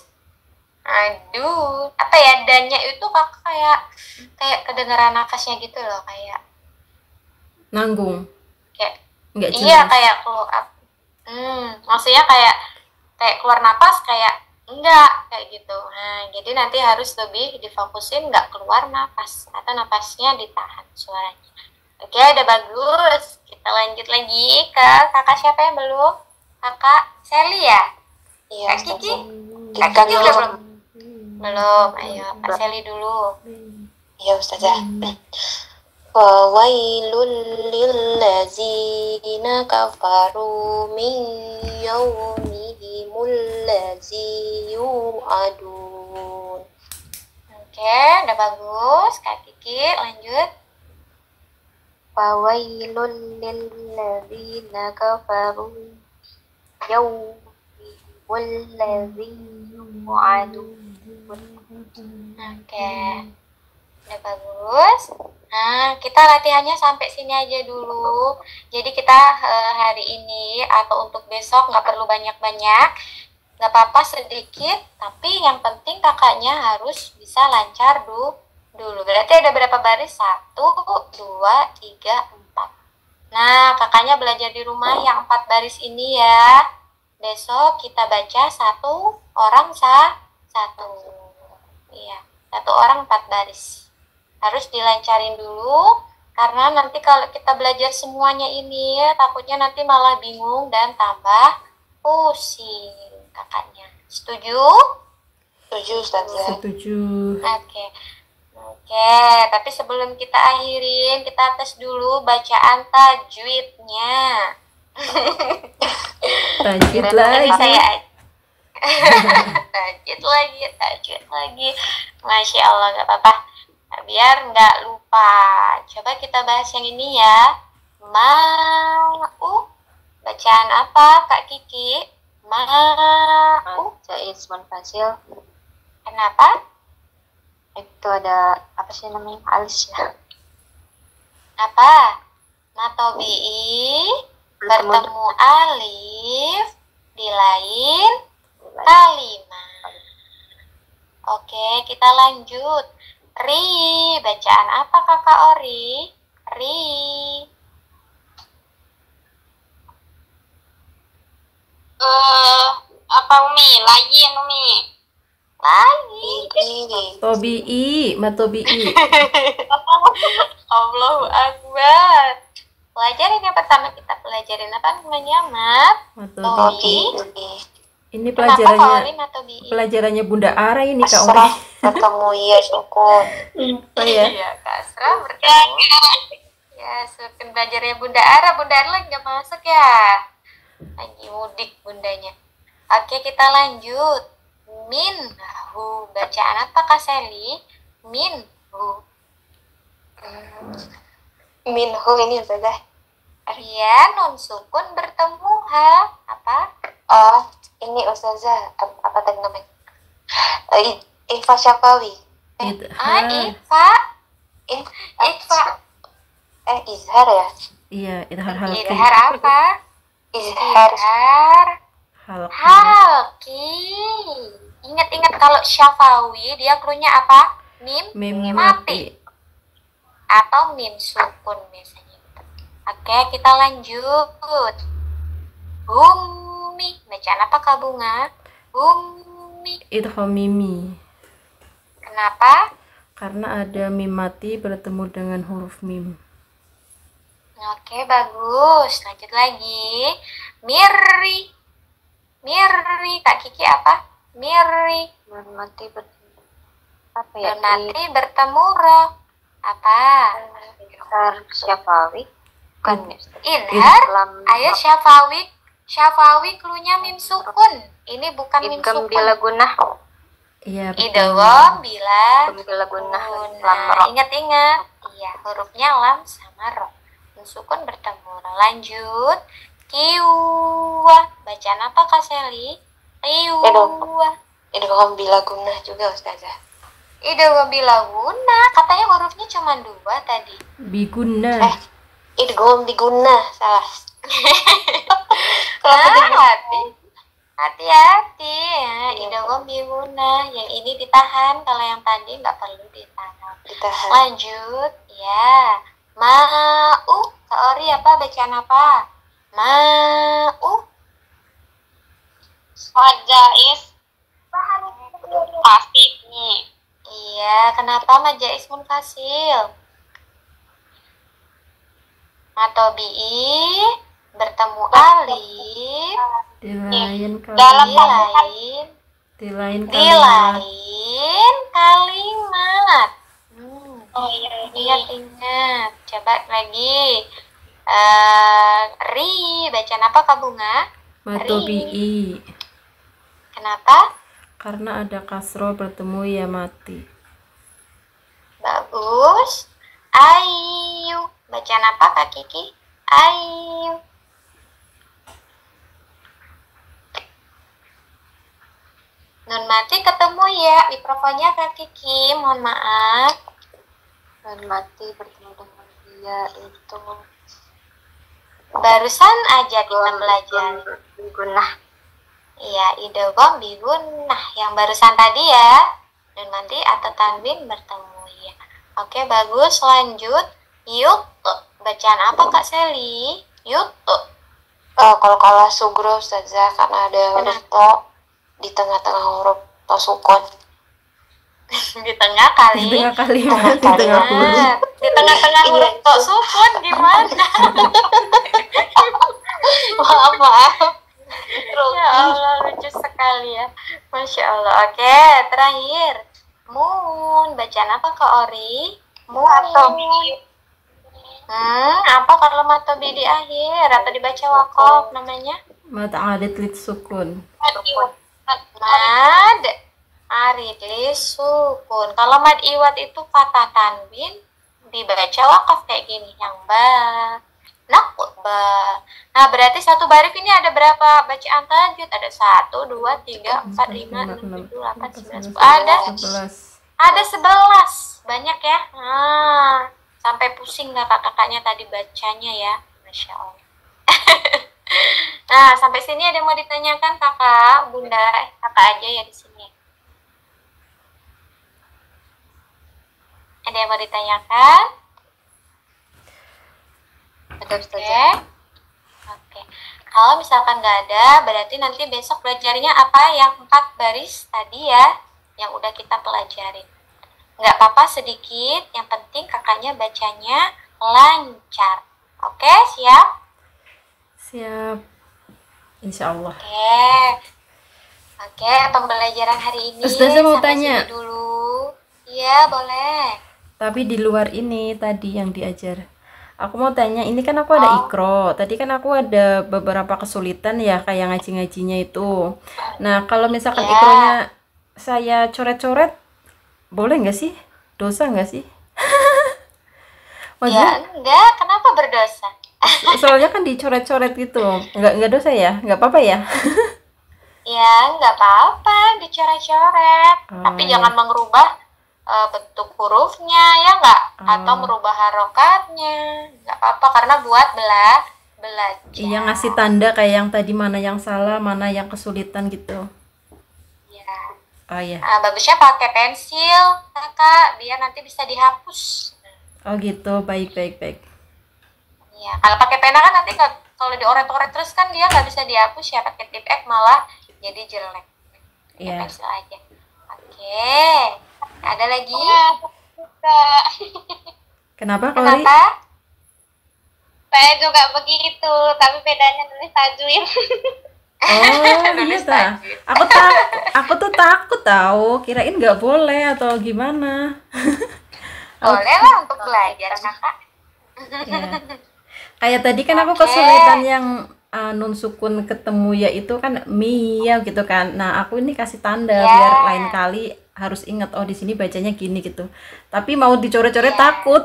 Aduh, apa ya, dannya itu Kakak kayak kedengeran nafasnya gitu loh, kayak Nanggung. Enggak iya, jelas. kayak keluar. Maksudnya kayak keluar napas, kayak enggak kayak gitu. Jadi nanti harus lebih difokusin nggak keluar napas atau napasnya ditahan suaranya. Oke, udah bagus. Kita lanjut lagi ke kakak siapa yang belum? Kakak Sally ya? Iya, Kak Kiki? Ustazah. Kak Kiki udah belum? Belum. Ayo, Kak Sally dulu. Iya, Ustazah. Fawailul lillazina kafaru min yaumihimul ladzi yu'adun. Oke, udah bagus. Kak Kiki, lanjut. Fawailul lillazina kafaru yaumihimul ladzi yu'adun. Oke, udah bagus. Kita latihannya sampai sini aja dulu. Jadi kita hari ini atau untuk besok nggak perlu banyak-banyak, nggak apa-apa sedikit. Tapi yang penting kakaknya harus bisa lancar dulu. Berarti ada berapa baris? 1, 2, 3, 4. Nah, kakaknya belajar di rumah yang 4 baris ini ya. Besok kita baca 1 orang 1. Iya, 1 orang 4 baris. Harus dilancarin dulu, karena nanti kalau kita belajar semuanya ini, takutnya nanti malah bingung dan tambah pusing kakaknya. Setuju? Setuju, Ustazah. Setuju. Oke. Oke, tapi sebelum kita akhirin, kita tes dulu bacaan tajwidnya. Tajwid Ini lagi. saya tajwid lagi. Masya Allah, gak apa-apa. Nah, biar nggak lupa. Coba kita bahas yang ini ya. Mau. Bacaan apa, Kak Kiki? Mau. Jaiz munfasil. Kenapa? Itu ada apa sih namanya? Alis ya. Apa? Matobi'i bertemu alif di lain kalimat. Oke, kita lanjut. Ri, bacaan apa kakak Ori? Ri. Apa Umi? Lagi Umi. Lagi. Tobi'i, matobi'i. Allahu Akbar. Pelajarin yang pertama kita pelajarin apa namanya, Mat? Matobi'i. Ini Kenapa pelajarannya Matobi'i? pelajarannya Bunda Ara ini Kak Asrah Umi. ketemu ya sukun. Apa ya? Iya, Kasra bertemu. Ya, sukun belajarnya Bunda Ara. Bunda Ara lagi nggak masuk ya? Lagi mudik bundanya. Oke, kita lanjut. Minhu. Bacaan apa Kak Seli? Minhu. Minhu ini Ustazah. Iya, nun sukun bertemu ha. Apa? Oh, ini Ustazah apa tadi namanya? Ifa Syafawi. Idhar. Ifa. Ifa. Izhar ya? Iya, idhar halqi. Idhar apa? Izhar. Idhar Halqi. halki. Ingat-ingat kalau syafawi dia klunya apa? Mim Mim mati. mati. Atau mim sukun biasanya. Oke, kita lanjut. Bumi. Bacaan apa Kak Bunga? Bumi. Idgham mimi. Kenapa? Karena ada mim mati bertemu dengan huruf mim. Oke, bagus. Lanjut lagi. Miri. Miri. Kak Kiki apa? Miri. Mati bertemu. Apa ya? Dan mati bertemu roh. Apa? Izhar Syafawi. Bukan ya? Ustazah? Idhar. Lam- Ayo syafawi. Syafawi klunya mim sukun. Ini bukan mim Idgham sukun. bila gunah. Iya, betul. Idgham bila Idgham bila gunah. gunah. Lam ra. Ingat-ingat. Iya, hurufnya lam sama ro. Mim sukun bertemu. Lanjut. Kiwa. Bacaan apa Kak Seli? Kiwa. Idgham bila gunah juga Ustazah. Idgham bila gunah. Katanya hurufnya cuma 2 tadi. Biguna. Idgham diguna salah. Hati-hati ya. Idgham biguna. Yang ini ditahan. Kalau yang tadi nggak perlu ditahan. Ditahan. Lanjut, ya. Mau. Sorry apa bacaan apa? Mau. Jaiz. Pasti nih. Iya, kenapa majais munfasil? Matobi'i bertemu alif Di lain Dalam kalimat. di lain Di lain di kalimat. lain kalimat. Oh iya. Ingat-ingat. Coba lagi. Ri, bacaan apa Kak Bunga? Matobi'i. Kenapa? Karena ada kasro bertemu ya mati. Bagus. Ayu. Bacaan apa Kak Kiki? Ayu. Nun mati ketemu ya. Mikrofonnya Kak Kiki. Mohon maaf. Dan mati bertemu dengan dia itu Barusan aja kita belajar. gunah. Iya, idgham bigunah. Yang barusan tadi ya. Nun mati atau tanwin bertemu ya. Oke, bagus. Lanjut. Yut. Bacaan apa Kak Seli? Yut. Kalau sugro Ustazah, karena ada huruf to di tengah-tengah huruf to sukun. Di tengah kali. Di tengah kalimat, di tengah huruf. Di tengah-tengah huruf to sukun gimana? Maaf. Ya Allah, lucu sekali ya. Masya Allah. Oke, terakhir. Mun. Bacaan apa Kak Ori? Mun. Apa kalau matobi di akhir atau dibaca wakof namanya? Mata adat lit sukun. Mad arid li sukun. Kalau mad iwat itu fathah tanwin dibaca wakaf kayak gini, yang ba nakut ba. Nah, berarti satu baris ini ada berapa bacaan tajwid? Ada 1, 2, 3, 4, 5, 6, 7, 8, 9, 10. Ada 11. Banyak ya. Nah, sampai pusing nggak kakaknya tadi bacanya ya. Masya Allah. Nah, sampai sini ada yang mau ditanyakan kakak, bunda? Kakak aja ya di sini. Ada yang mau ditanyakan? Ada Oke. Ustazah. Oke. Kalau misalkan nggak ada, berarti nanti besok belajarnya apa yang 4 baris tadi ya, yang udah kita pelajarin. Nggak apa-apa sedikit, yang penting kakaknya bacanya lancar. Oke, siap? Siap. Insya Allah. Oke, pembelajaran hari ini Ustazah mau sampai tanya. sini dulu. Iya, boleh. Tapi di luar ini tadi yang diajar. Aku mau tanya, ini kan aku ada ikro. Tadi kan aku ada beberapa kesulitan ya, kayak ngaji-ngajinya itu. Nah, kalau misalkan Ya. ikronya saya coret-coret, boleh nggak sih? Dosa nggak sih? Ya, Maksudnya, enggak. Kenapa berdosa? soalnya kan dicoret-coret gitu. Nggak dosa ya? Nggak apa-apa ya? Ya, nggak apa-apa dicoret-coret. Tapi ya. jangan mengubah bentuk hurufnya, ya nggak? Atau Oh. merubah harokatnya. Nggak apa-apa, karena buat belajar. Iya, ngasih tanda kayak yang tadi, mana yang salah, mana yang kesulitan gitu. Ya. Oh ya. Bagusnya pakai pensil, kakak, biar nanti bisa dihapus. Oh gitu, baik. Ya, kalau pakai pena kan nanti kalau dioret-oret terus kan dia nggak bisa dihapus ya. Pakai tip X malah jadi jelek. Pakai Iya. pensil aja. Oke. Ada lagi? Kenapa Kori? Kenapa? Saya juga begitu, tapi bedanya nulis tajwid. Oh iya ta. Aku tuh takut tahu. Kirain nggak boleh atau gimana. Boleh lah untuk belajar, kakak. Iya. Kayak tadi kan aku Oke. kesulitan yang nun sukun ketemu ya itu kan mia gitu kan. Nah, aku ini kasih tanda Ya. biar lain kali harus ingat, oh di sini bacanya gini gitu. Tapi mau dicoret-coret Ya. takut.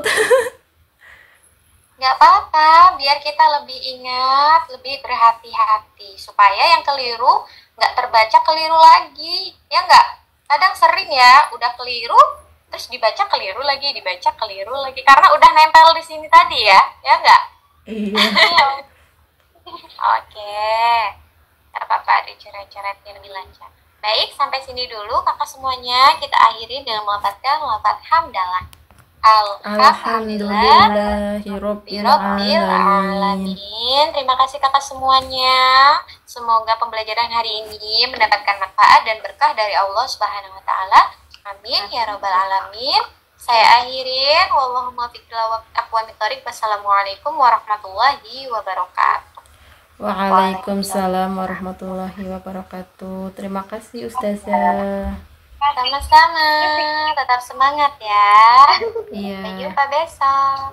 Nggak apa-apa, biar kita lebih ingat, lebih berhati-hati. Supaya yang keliru nggak terbaca keliru lagi. Ya nggak? Kadang sering ya, udah keliru, terus dibaca keliru lagi. Karena udah nempel di sini tadi ya. Ya nggak? Iya. Oke. Nggak apa-apa, dicoret-coretin lebih lancar. Baik, sampai sini dulu kakak semuanya. Kita akhiri dengan melafadzkan lafadz hamdalah. Alhamdulillah. Alhamdulillahirabbil Rabbil alamin. alamin. Terima kasih kakak semuanya. Semoga pembelajaran hari ini mendapatkan manfaat dan berkah dari Allah Subhanahu wa taala. Amin ya rabbal alamin. Saya akhirin, wallahumma biqla wa aqwamit thoriq. Wassalamualaikum warahmatullahi wabarakatuh. Waalaikumsalam warahmatullahi wabarakatuh. Terima kasih Ustazah. Sama-sama. Tetap semangat ya. Sampai Iya. jumpa besok.